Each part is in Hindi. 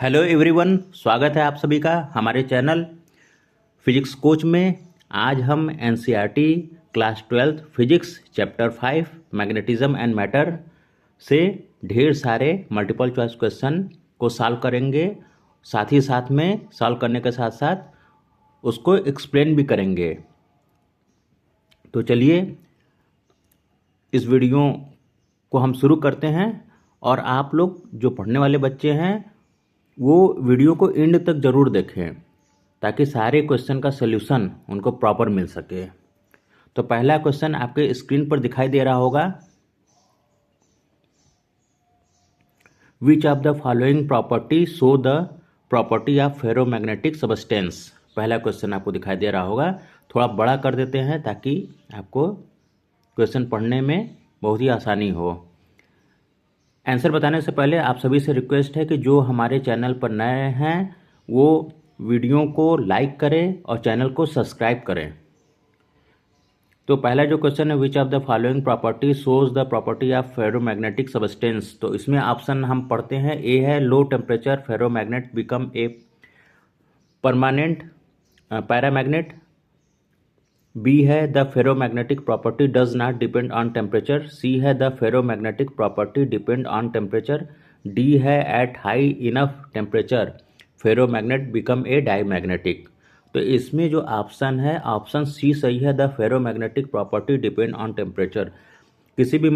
हेलो एवरीवन, स्वागत है आप सभी का हमारे चैनल फिजिक्स कोच में। आज हम NCERT class 12 physics chapter 5 magnetism and matter से ढेर सारे मल्टीपल चॉइस क्वेश्चन को सॉल्व करेंगे। साथ ही साथ में सॉल्व करने के साथ साथ उसको एक्सप्लेन भी करेंगे। तो चलिए इस वीडियो को हम शुरू करते हैं। और आप लोग जो पढ़ने वाले बच्चे हैं वो वीडियो को एंड तक ज़रूर देखें ताकि सारे क्वेश्चन का सल्यूशन उनको प्रॉपर मिल सके। तो पहला क्वेश्चन आपके स्क्रीन पर दिखाई दे रहा होगा। विच of the following property show the property of ferromagnetic substance. पहला क्वेश्चन आपको दिखाई दे रहा होगा। थोड़ा बड़ा कर देते हैं ताकि आपको क्वेश्चन पढ़ने में बहुत ही आसानी हो। आंसर बताने से पहले आप सभी से रिक्वेस्ट है कि जो हमारे चैनल पर नए हैं वो वीडियो को लाइक करें और चैनल को सब्सक्राइब करें। तो पहला जो क्वेश्चन है, which of the following property shows the property of ferromagnetic substance. तो इसमें ऑप्शन हम पढ़ते हैं। ए है low temperature ferromagnet become a permanent paramagnet. B है the ferromagnetic property does not depend on temperature. C है the ferromagnetic property depend on temperature. D है at high enough temperature ferromagnet become a diamagnetic. तो इसमें जो ऑप्शन है, ऑप्शन सी सही है। The ferromagnetic property depend on temperature. किसी भी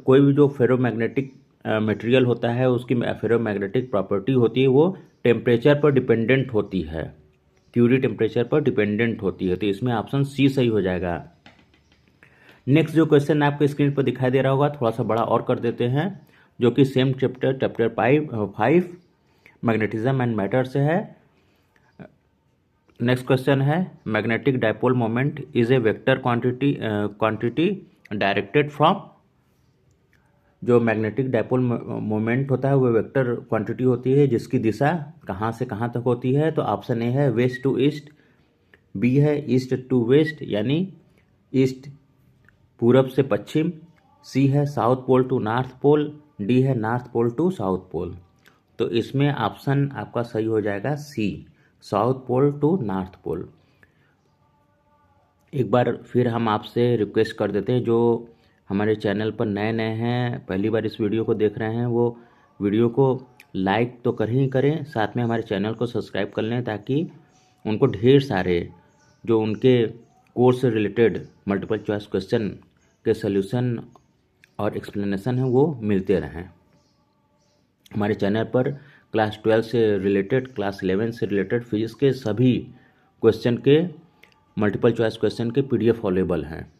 कोई भी जो फेरोमैग्नेटिक मटेरियल होता है उसकी फेरोमैग्नेटिक प्रॉपर्टी होती है वो टेम्परेचर पर डिपेंडेंट होती है, क्यूरी टेम्परेचर पर डिपेंडेंट होती है। तो इसमें ऑप्शन सी सही हो जाएगा। नेक्स्ट जो क्वेश्चन आपके स्क्रीन पर दिखाई दे रहा होगा, थोड़ा सा बड़ा और कर देते हैं, जो कि same chapter 5 magnetism and matter से है। नेक्स्ट क्वेश्चन है, magnetic dipole moment is a vector quantity directed from. जो मैग्नेटिक डायपोल मोमेंट होता है वो वेक्टर क्वांटिटी होती है जिसकी दिशा कहाँ से कहाँ तक होती है। तो ऑप्शन ए है वेस्ट टू ईस्ट। बी है ईस्ट टू वेस्ट यानी ईस्ट पूरब से पश्चिम। सी है south pole to north pole. D है north pole to south pole. तो इसमें ऑप्शन आपका सही हो जाएगा C, south pole to north pole. एक बार फिर हम आपसे रिक्वेस्ट कर देते हैं, जो हमारे चैनल पर नए नए हैं, पहली बार इस वीडियो को देख रहे हैं, वो वीडियो को लाइक तो कर ही करें, साथ में हमारे चैनल को सब्सक्राइब कर लें ताकि उनको ढेर सारे जो उनके कोर्स से रिलेटेड मल्टीपल चॉइस क्वेश्चन के सल्यूशन और एक्सप्लेनेशन है वो मिलते रहें। हमारे चैनल पर क्लास 12 से रिलेटेड, क्लास 11 से रिलेटेड फिजिक्स के सभी क्वेश्चन के मल्टीपल चॉइस क्वेश्चन के पीडीएफ अवेलेबल हैं।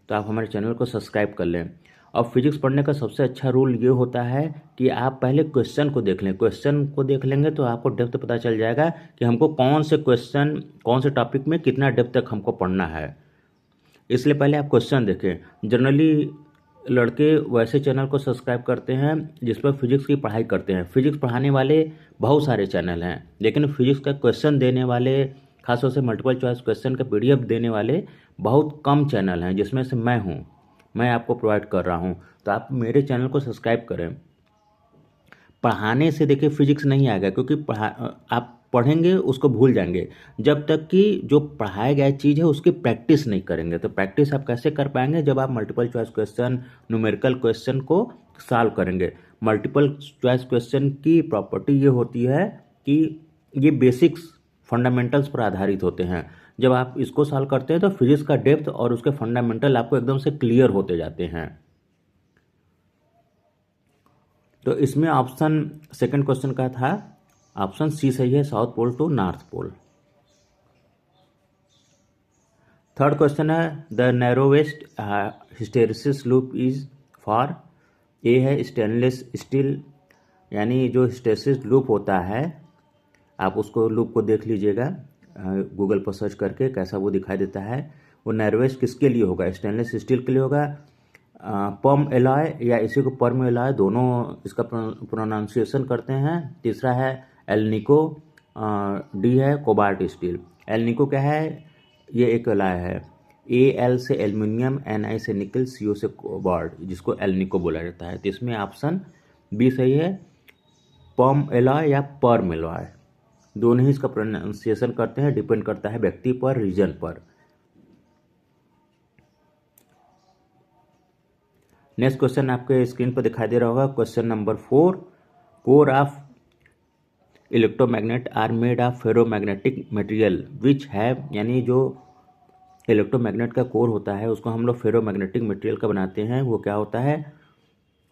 तो आप हमारे चैनल को सब्सक्राइब कर लें। और फिजिक्स पढ़ने का सबसे अच्छा रूल ये होता है कि आप पहले क्वेश्चन को देख लें। क्वेश्चन को देख लेंगे तो आपको डेप्थ पता चल जाएगा कि हमको कौन से क्वेश्चन, कौन से टॉपिक में कितना डेप्थ तक हमको पढ़ना है। इसलिए पहले आप क्वेश्चन देखें। जनरली लड़के वैसे चैनल को सब्सक्राइब करते हैं जिस पर फिजिक्स की पढ़ाई करते हैं। फिजिक्स पढ़ाने वाले बहुत सारे चैनल हैं, लेकिन फिजिक्स का क्वेश्चन देने वाले, खासतौर से मल्टीपल चॉइस क्वेश्चन का पीडीएफ देने वाले बहुत कम चैनल हैं, जिसमें से मैं हूं। मैं आपको प्रोवाइड कर रहा हूं, तो आप मेरे चैनल को सब्सक्राइब करें। पढ़ाने से देखिए फिजिक्स नहीं आएगा, क्योंकि आप पढ़ेंगे उसको भूल जाएंगे जब तक कि जो पढ़ाया गया चीज़ है उसकी प्रैक्टिस नहीं करेंगे। तो प्रैक्टिस आप कैसे कर पाएंगे? जब आप multiple choice question, numerical question को सॉल्व करेंगे। मल्टीपल चॉइस क्वेश्चन की प्रॉपर्टी ये होती है कि ये बेसिक्स, फंडामेंटल्स पर आधारित होते हैं। जब आप इसको सॉल्व करते हैं तो फिजिक्स का डेप्थ और उसके फंडामेंटल आपको एकदम से क्लियर होते जाते हैं। तो इसमें ऑप्शन सेकंड क्वेश्चन का था, ऑप्शन सी सही है, south pole to north pole. Third question है, the narrowest hysteresis loop is for. A है स्टेनलेस स्टील, यानी जो हिस्टेरिसिस लूप होता है, आप उसको लूप को देख लीजिएगा गूगल पर सर्च करके कैसा वो दिखाई देता है। वो नैरोवेस्ट किसके लिए होगा? स्टेनलेस स्टील के लिए होगा। पर्म एलॉय या इसी को पर्म एलॉय, दोनों इसका प्रोनाउंसिएशन करते हैं। तीसरा है एलनिको। डी है कोबाल्ट स्टील। एलनिको क्या है? ये एक एलॉय है। एल से एल्युमिनियम, Ni से निकल, CO से कोबाल्ट, जिसको एलनिको बोला जाता है। तो इसमें ऑप्शन बी सही है, पर्म एलॉय या पर्म एलॉय, दोनों ही इसका प्रोनाउंसिएशन करते हैं, डिपेंड करता है व्यक्ति पर, रीजन पर। नेक्स्ट क्वेश्चन आपके स्क्रीन पर दिखाई दे रहा होगा, question number 4। Core of electromagnet are made of ferromagnetic material which have, यानी जो इलेक्ट्रोमैग्नेट का कोर होता है उसको हम लोग फेरोमैग्नेटिक मटेरियल का बनाते हैं, वो क्या होता है,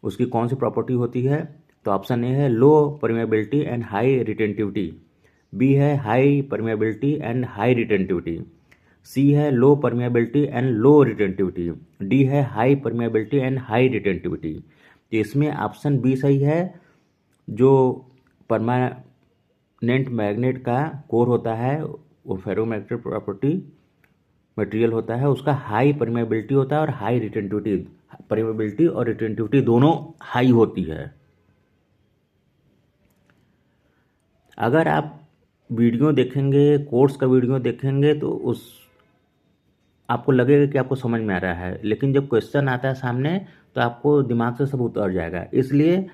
उसकी कौन सी प्रॉपर्टी होती है? तो ऑप्शन ए है low permeability and high retentivity, B है high permeability and high retentivity, C है low permeability and low retentivity, D है high permeability and high retentivity. तो इसमें ऑप्शन बी सही है, जो परमानेंट मैग्नेट का कोर होता है वो फेरोमैग्नेटिक प्रॉपर्टी मटेरियल होता है, उसका हाई परमेबिलिटी होता है और हाई रिटेंटिविटी, परमेबिलिटी और रिटेंटिविटी दोनों हाई होती है। अगर आप वीडियो देखेंगे, कोर्स का वीडियो देखेंगे तो उस आपको लगेगा कि आपको समझ में आ रहा है, लेकिन जब क्वेश्चन आता है सामने तो आपको दिमाग से सब उतर जाएगा। इसलिए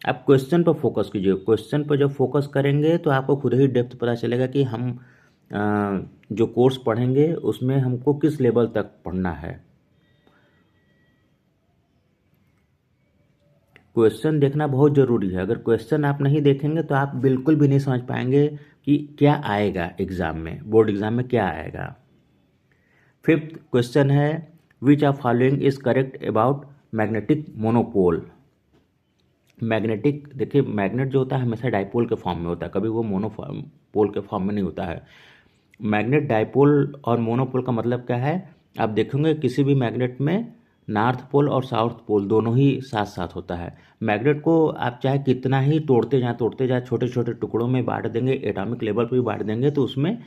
आप क्वेश्चन पर फोकस कीजिए, क्वेश्चन पर जब फोकस करेंगे तो आपको खुद ही डेप्थ पता चलेगा कि हम जो कोर्स पढ़ेंगे उसमें हमको किस लेवल तक पढ़ना है। क्वेश्चन देखना बहुत ज़रूरी है, अगर क्वेश्चन आप नहीं देखेंगे तो आप बिल्कुल भी नहीं समझ पाएंगे कि क्या आएगा एग्ज़ाम में, बोर्ड एग्ज़ाम में क्या आएगा। फिफ्थ क्वेश्चन है, which of following is correct about magnetic monopole. Magnetic, देखिए मैग्नेट जो होता है हमेशा डाइपोल के फॉर्म में होता है, कभी वो मोनोपोल के फॉर्म में नहीं होता है। मैग्नेट डाइपोल और मोनोपोल का मतलब क्या है, आप देखेंगे किसी भी मैग्नेट में नॉर्थ पोल और साउथ पोल दोनों ही साथ साथ होता है। मैग्नेट को आप चाहे कितना ही तोड़ते जाए, छोटे छोटे टुकड़ों में बांट देंगे, एटॉमिक लेवल पर भी बांट देंगे, तो उसमें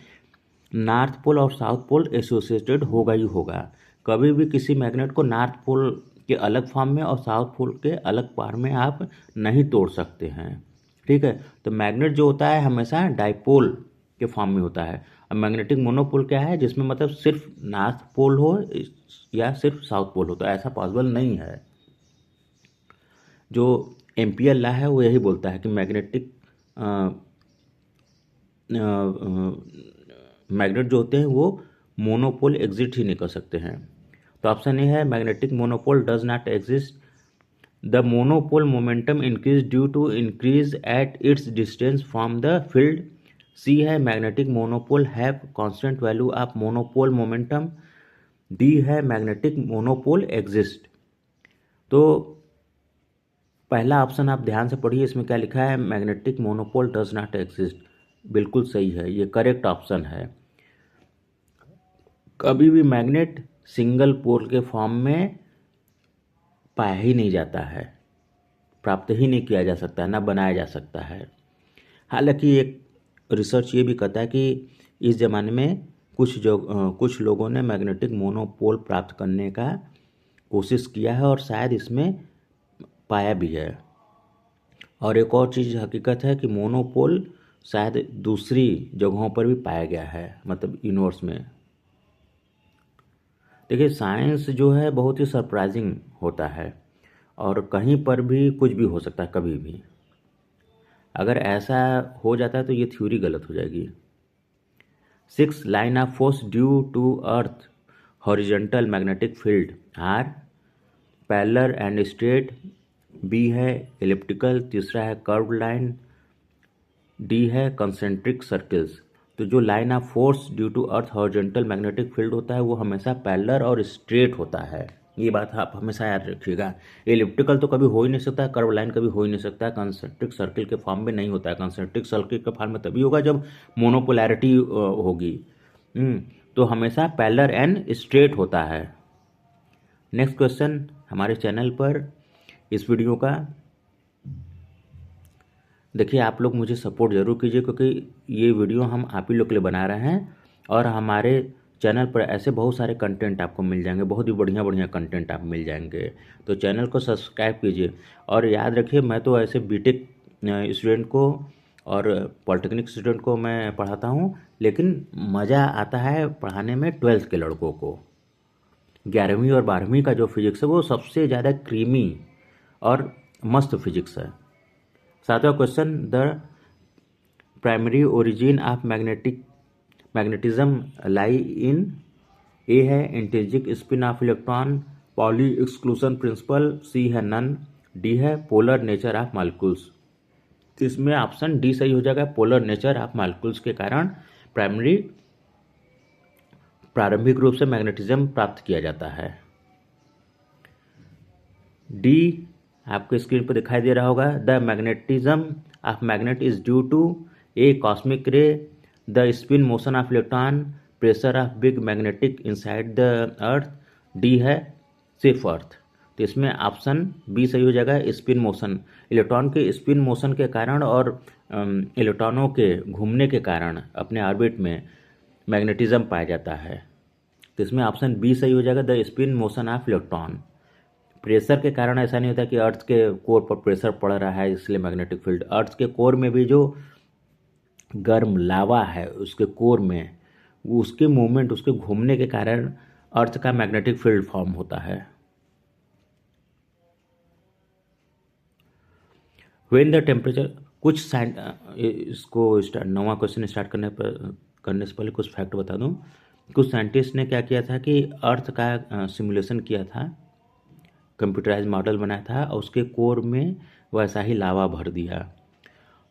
नॉर्थ पोल और साउथ पोल एसोसिएटेड होगा ही होगा। कभी भी किसी मैग्नेट को नॉर्थ पोल के अलग फॉर्म में और साउथ पोल के अलग पार में आप नहीं तोड़ सकते हैं, ठीक है। तो मैग्नेट जो होता है हमेशा डाइपोल के फॉर्म में होता है। अब मैग्नेटिक मोनोपोल क्या है, जिसमें मतलब सिर्फ नॉर्थ पोल हो या सिर्फ साउथ पोल हो, तो ऐसा पॉसिबल नहीं है। जो एम्पियर लॉ है वो यही बोलता है कि मैग्नेट जो होते हैं वो मोनोपोल एग्जिस्ट ही नहीं कर सकते हैं। तो ऑप्शन ए है magnetic monopole does not exist, the monopole momentum increase due to increase at its distance from the field, C है magnetic monopole have constant value of monopole momentum, D है मैग्नेटिक मोनोपोल एग्जिस्ट। तो पहला ऑप्शन आप ध्यान से पढ़िए, इसमें क्या लिखा है, magnetic monopole does not exist, बिल्कुल सही है, ये करेक्ट ऑप्शन है। कभी भी मैग्नेट सिंगल पोल के फॉर्म में पाया ही नहीं जाता है, प्राप्त ही नहीं किया जा सकता है, ना बनाया जा सकता है। हालांकि एक रिसर्च ये भी कहता है कि इस ज़माने में कुछ लोगों ने मैग्नेटिक मोनोपोल प्राप्त करने का कोशिश किया है और शायद इसमें पाया भी है। और एक और चीज़ हकीकत है कि मोनोपोल शायद दूसरी जगहों पर भी पाया गया है, मतलब यूनिवर्स में। देखिए साइंस जो है बहुत ही सरप्राइजिंग होता है और कहीं पर भी कुछ भी हो सकता है कभी भी। अगर ऐसा हो जाता है तो ये थ्योरी गलत हो जाएगी। 6 line of force due to earth horizontal magnetic field are parallel and straight, B है एलिप्टिकल, तीसरा है कर्व्ड लाइन, डी है कंसेंट्रिक सर्कल्स। तो जो line of force due to earth horizontal magnetic field होता है वो हमेशा पैरेलल और स्ट्रेट होता है, ये बात आप हमेशा याद रखिएगा। एलिप्टिकल तो कभी हो ही नहीं सकता, कर्व लाइन कभी हो ही नहीं सकता, कंसेंट्रिक सर्किल के फॉर्म में नहीं होता है। कंसेंट्रिक सर्किल के फॉर्म में तभी होगा जब मोनोपोलैरिटी होगी। तो हमेशा पैरेलल एंड स्ट्रेट होता है। नेक्स्ट क्वेश्चन हमारे चैनल पर इस वीडियो का देखिए, आप लोग मुझे सपोर्ट ज़रूर कीजिए क्योंकि ये वीडियो हम आप ही लोग के लिए बना रहे हैं और हमारे चैनल पर ऐसे बहुत सारे कंटेंट आपको मिल जाएंगे, बहुत ही बढ़िया कंटेंट आप मिल जाएंगे। तो चैनल को सब्सक्राइब कीजिए और याद रखिए मैं तो ऐसे बीटेक स्टूडेंट को और पॉलिटेक्निक स्टूडेंट को मैं पढ़ाता हूँ, लेकिन मज़ा आता है पढ़ाने में 12th के लड़कों को। 11वीं और 12वीं का जो फिजिक्स है वो सबसे ज़्यादा क्रीमी और मस्त फिजिक्स है। 7वां question, the primary origin of magnetism lie in. A है intrinsic spin of electron, Pauli exclusion principle, C है नन, डी है पोलर नेचर ऑफ मॉलिक्यूल्स। तो इसमें ऑप्शन डी सही हो जाएगा, पोलर नेचर ऑफ मॉलिक्यूल्स के कारण प्रारंभिक रूप से मैग्नेटिज्म प्राप्त किया जाता है। डी आपको स्क्रीन पर दिखाई दे रहा होगा, the magnetism of magnet is due to a cosmic ray, the spin motion of electron, pressure of big magnetic inside the earth, D है सिर्फ अर्थ। तो इसमें ऑप्शन बी सही हो जाएगा, स्पिन मोशन, इलेक्ट्रॉन के स्पिन मोशन के कारण और इलेक्ट्रॉनों के घूमने के कारण अपने ऑर्बिट में मैग्नेटिज्म पाया जाता है। तो इसमें ऑप्शन बी सही हो जाएगा, the spin motion of electron. Pressure के कारण ऐसा नहीं होता कि अर्थ के कोर पर प्रेशर पड़ रहा है इसलिए मैग्नेटिक फील्ड। अर्थ के कोर में भी जो गर्म लावा है उसके कोर में, वो उसके मूवमेंट, उसके घूमने के कारण अर्थ का मैग्नेटिक फील्ड फॉर्म होता है। व्हेन द टेम्परेचर, कुछ इसको 9वां क्वेश्चन स्टार्ट करने से पहले कुछ फैक्ट बता दूं। कुछ साइंटिस्ट ने क्या किया था कि अर्थ का सिमुलेशन किया था, कंप्यूटराइज मॉडल बनाया था और उसके कोर में वैसा ही लावा भर दिया,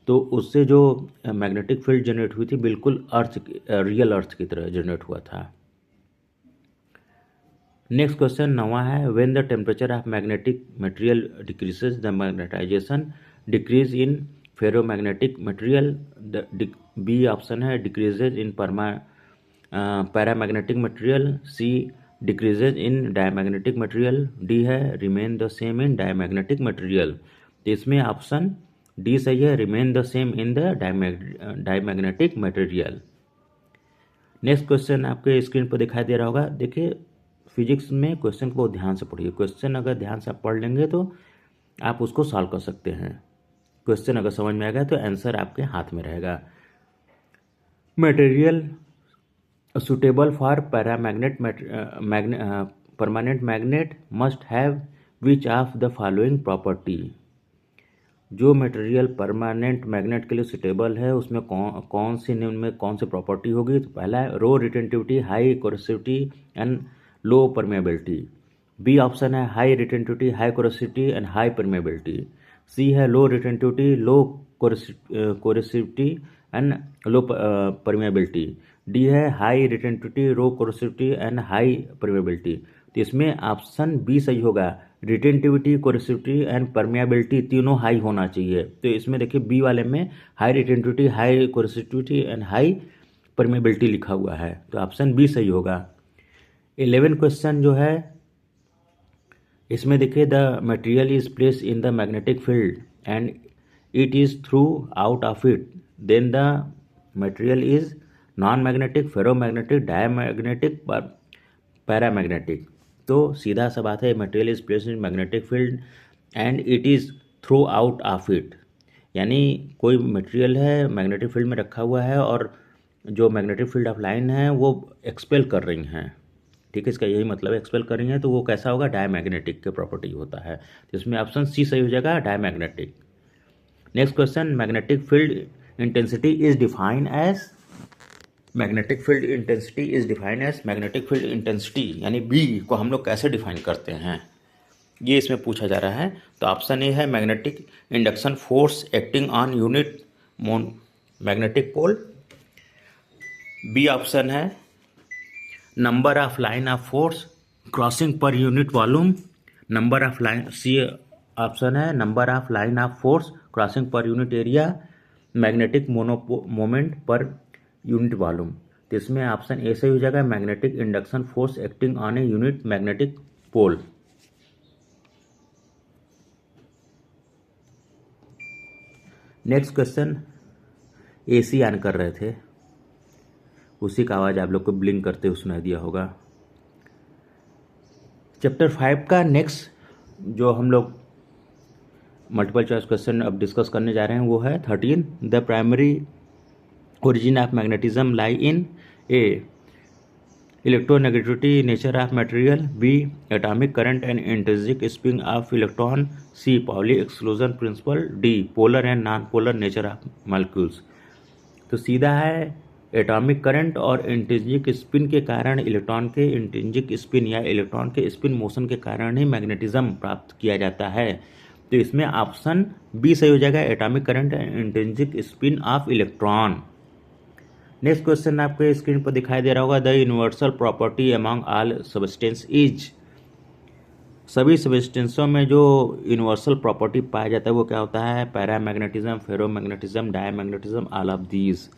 तो उससे जो मैग्नेटिक फील्ड जनरेट हुई थी बिल्कुल रियल अर्थ की तरह जनरेट हुआ था। नेक्स्ट क्वेश्चन 9वां है, when the temperature of magnetic material decreases the magnetization decrease in ferromagnetic material. B option है decreases in paramagnetic material, C decreases in diamagnetic material, D है remain the same in diamagnetic material. तो इसमें ऑप्शन डी सही है, remain the same in the diamagnetic material. Next question आपके स्क्रीन पर दिखाई दे रहा होगा। देखिए फिजिक्स में क्वेश्चन को ध्यान से पढ़िए, क्वेश्चन अगर ध्यान से आप पढ़ लेंगे तो आप उसको सॉल्व कर सकते हैं। क्वेश्चन अगर समझ में आएगा तो आंसर आपके हाथ में रहेगा। Material suitable for permanent magnet must have which of the following property। जो मटेरियल परमानेंट मैग्नेट के लिए सुटेबल है उसमें कौन सी निम्न में कौन सी प्रॉपर्टी होगी। तो पहला है low retentivity, high coercivity and low permeability. B option है high retentivity, high coercivity and high permeability. C है low retentivity, low coercivity and low permeability. D है high retentivity, low coercivity and high permeability. तो इसमें ऑप्शन बी सही होगा, रिटेंटिविटी, कोरोसिविटी एंड परमेबिलिटी तीनों हाई होना चाहिए। तो इसमें देखिए बी वाले में high retentivity, high coercivity and high permeability लिखा हुआ है, तो ऑप्शन बी सही होगा। 11 क्वेश्चन जो है इसमें देखिए the material is place in the magnetic field and it is through out of it, then the material is non magnetic, ferromagnetic, diamagnetic, paramagnetic. तो सीधा सा बात है, material is placed in magnetic field and it is through out of it, यानी कोई मटेरियल है मैग्नेटिक फील्ड में रखा हुआ है और जो मैग्नेटिक फील्ड ऑफ लाइन है वो एक्सपेल कर रही हैं, ठीक है, इसका यही मतलब है एक्सपेल कर रही हैं, तो वो कैसा होगा, डायमैग्नेटिक के प्रॉपर्टी होता है। तो इसमें ऑप्शन सी सही हो जाएगा, diamagnetic. Next question, magnetic field intensity is defined as, magnetic field intensity is defined as, magnetic field intensity यानी बी को हम लोग कैसे डिफाइन करते हैं, ये इसमें पूछा जा रहा है। तो ऑप्शन ए है magnetic induction force acting on unit magnetic pole. B option है number of line of force crossing per unit volume, number of line. C option है number of line of force crossing per unit area, magnetic moment per unit volume. तो इसमें ऑप्शन ए सही हो जाएगा, magnetic induction force acting on a unit magnetic pole. Next question, AC on कर रहे थे, उसी का आवाज़ आप लोग को ब्लिंक करते हुए सुनाई दिया होगा। चैप्टर 5 का नेक्स्ट जो हम लोग मल्टीपल चॉइस क्वेश्चन अब डिस्कस करने जा रहे हैं वो है 13, the primary origin of magnetism lie in A, electronegativity nature of material, B atomic current and intrinsic spin of electron, C Pauli exclusion principle, D polar and non polar nature of molecules. तो सीधा है एटॉमिक करंट और इंट्रिंसिक स्पिन के कारण, इलेक्ट्रॉन के इंट्रिंसिक स्पिन या इलेक्ट्रॉन के स्पिन मोशन के कारण ही मैग्नेटिज्म प्राप्त किया जाता है। तो इसमें ऑप्शन बी सही हो जाएगा, atomic current and intrinsic spin of electron. Next question आपके स्क्रीन पर दिखाई दे रहा होगा, the universal property among all substance is. सभी सबस्टेंसों में जो यूनिवर्सल प्रॉपर्टी पाया जाता है वो क्या होता है, paramagnetism, ferromagnetism, diamagnetism, all of these.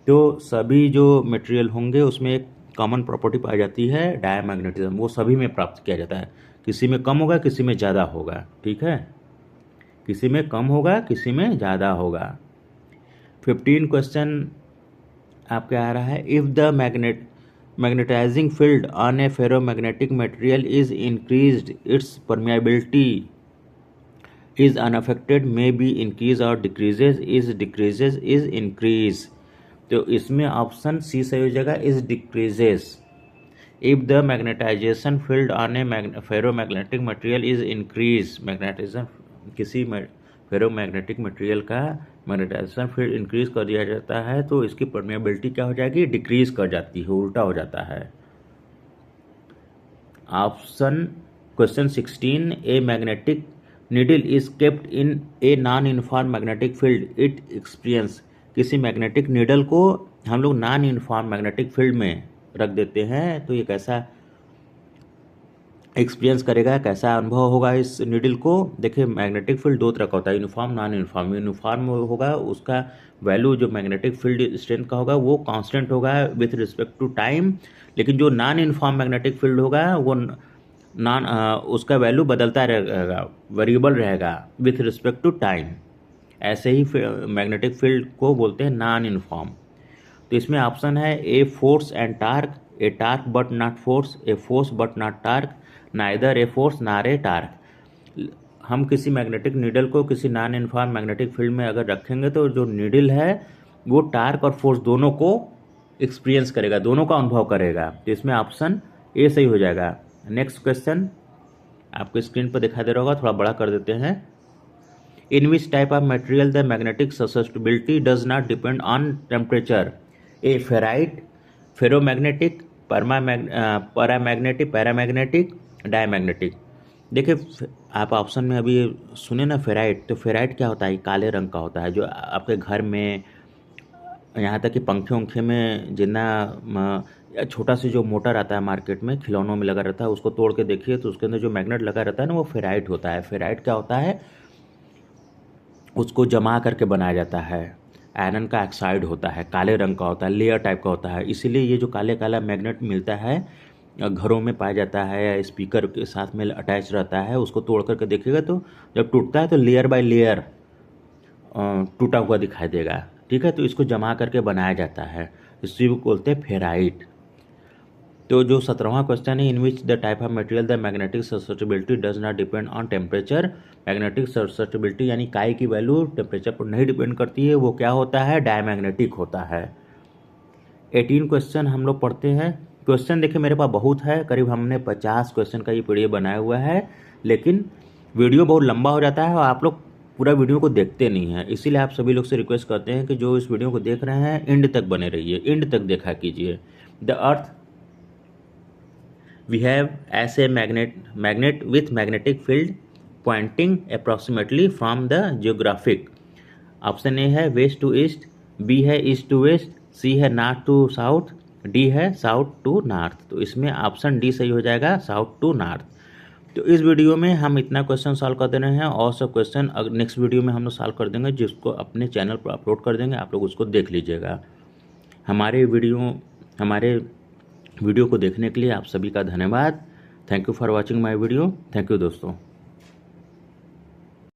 तो सभी जो मटेरियल होंगे उसमें एक कॉमन प्रॉपर्टी पाई जाती है डायमैग्नेटिज्म, वो सभी में प्राप्त किया जाता है। किसी में कम होगा, किसी में ज़्यादा होगा, ठीक है, किसी में कम होगा, किसी में ज़्यादा होगा। 15 क्वेश्चन आपके आ रहा है, if the magnetizing field on a ferromagnetic material is increased, its permeability is unaffected, may be increase और decreases, is decreases, is increase. तो इसमें ऑप्शन सी सही हो जाएगा, is decreases. If the magnetization field on a ferromagnetic material is increase, magnetization किसी फेरोमैग्नेटिक मटेरियल का मैग्नेटाइजेशन फील्ड इंक्रीज कर दिया जाता है तो इसकी परमिएबिलिटी क्या हो जाएगी, डिक्रीज कर जाती है, उल्टा हो जाता है। Option question 16, a magnetic needle is kept in a non uniform magnetic field, it experience. किसी मैग्नेटिक नीडल को हम लोग नॉन यूनिफॉर्म मैग्नेटिक फील्ड में रख देते हैं तो ये कैसा एक्सपीरियंस करेगा, कैसा अनुभव होगा इस नीडल को। देखिए मैग्नेटिक फील्ड दो तरह का होता है, यूनिफॉर्म, नॉन यूनिफॉर्म। यूनिफॉर्म होगा उसका वैल्यू जो मैग्नेटिक फील्ड स्ट्रेंथ का होगा वो कांस्टेंट होगा विथ रिस्पेक्ट टू टाइम, लेकिन जो नॉन यूनिफॉर्म मैग्नेटिक फील्ड होगा वो उसका वैल्यू बदलता रहेगा, वेरिएबल रहेगा विथ रिस्पेक्ट टू टाइम। ऐसे ही मैग्नेटिक फील्ड को बोलते हैं नॉन यूनिफॉर्म। तो इसमें ऑप्शन है a force and torque, A torque but not force, a force but not torque, neither a force नार ए टार्क। हम किसी मैग्नेटिक नीडल को किसी नॉन यूनिफॉर्म मैग्नेटिक फील्ड में अगर रखेंगे तो जो नीडल है वो टार्क और फोर्स दोनों को एक्सपीरियंस करेगा, दोनों का अनुभव करेगा। तो इसमें ऑप्शन ए सही हो जाएगा। नेक्स्ट क्वेश्चन आपको स्क्रीन पर दिखाई दे रहा होगा, थोड़ा बड़ा कर देते हैं। In which type of material the magnetic susceptibility does not depend on temperature, a ferrite, ferromagnetic, paramagnetic, diamagnetic. देखिए आप ऑप्शन में अभी सुने ना फेराइट, तो फेराइट क्या होता है, काले रंग का होता है, जो आपके घर में यहाँ तक कि पंखे उंखे में जितना छोटा सा जो मोटर आता है मार्केट में खिलौनों में लगा रहता है उसको तोड़ के देखिए तो उसके अंदर जो मैग्नेट लगा रहता है ना वो फेराइट होता है। फेराइट क्या होता है, उसको जमा करके बनाया जाता है, आयरन का ऑक्साइड होता है, काले रंग का होता है, लेयर टाइप का होता है। इसीलिए ये जो काले काला मैग्नेट मिलता है घरों में पाया जाता है या स्पीकर के साथ में अटैच रहता है, उसको तोड़ करके देखिएगा तो जब टूटता है तो लेयर बाय लेयर टूटा हुआ दिखाई देगा, ठीक है। तो इसको जमा करके बनाया जाता है, इसी को बोलते हैं फेराइट। तो जो 17वां क्वेश्चन है, in which the type of material the magnetic susceptibility does not depend on temperature. Magnetic susceptibility यानी काई की वैल्यू टेम्परेचर पर नहीं डिपेंड करती है, वो क्या होता है, डायमैग्नेटिक होता है। 18 क्वेश्चन हम लोग पढ़ते हैं। क्वेश्चन देखिए मेरे पास बहुत है, करीब हमने 50 क्वेश्चन का ये पीडीएफ बनाया हुआ है, लेकिन वीडियो बहुत लंबा हो जाता है और आप लोग पूरा वीडियो को देखते नहीं हैं। इसीलिए आप सभी लोग से रिक्वेस्ट करते हैं कि जो इस वीडियो को देख रहे हैं एंड तक बने रहिए, एंड तक देखा कीजिए। The earth we have as a magnet with magnetic field pointing approximately from the geographic। Option A है वेस्ट टू ईस्ट, बी है ईस्ट टू वेस्ट, सी है नॉर्थ टू साउथ, डी है साउथ टू नॉर्थ। तो इसमें ऑप्शन डी सही हो जाएगा, साउथ टू नॉर्थ। तो इस वीडियो में हम इतना क्वेश्चन सॉल्व कर दे रहे हैं और सब क्वेश्चन नेक्स्ट वीडियो में हम लोग सॉल्व कर देंगे, जिसको अपने चैनल पर अपलोड कर देंगे, आप लोग उसको देख लीजिएगा। हमारे वीडियो को देखने के लिए आप सभी का धन्यवाद। Thank you for watching my video. Thank you दोस्तों।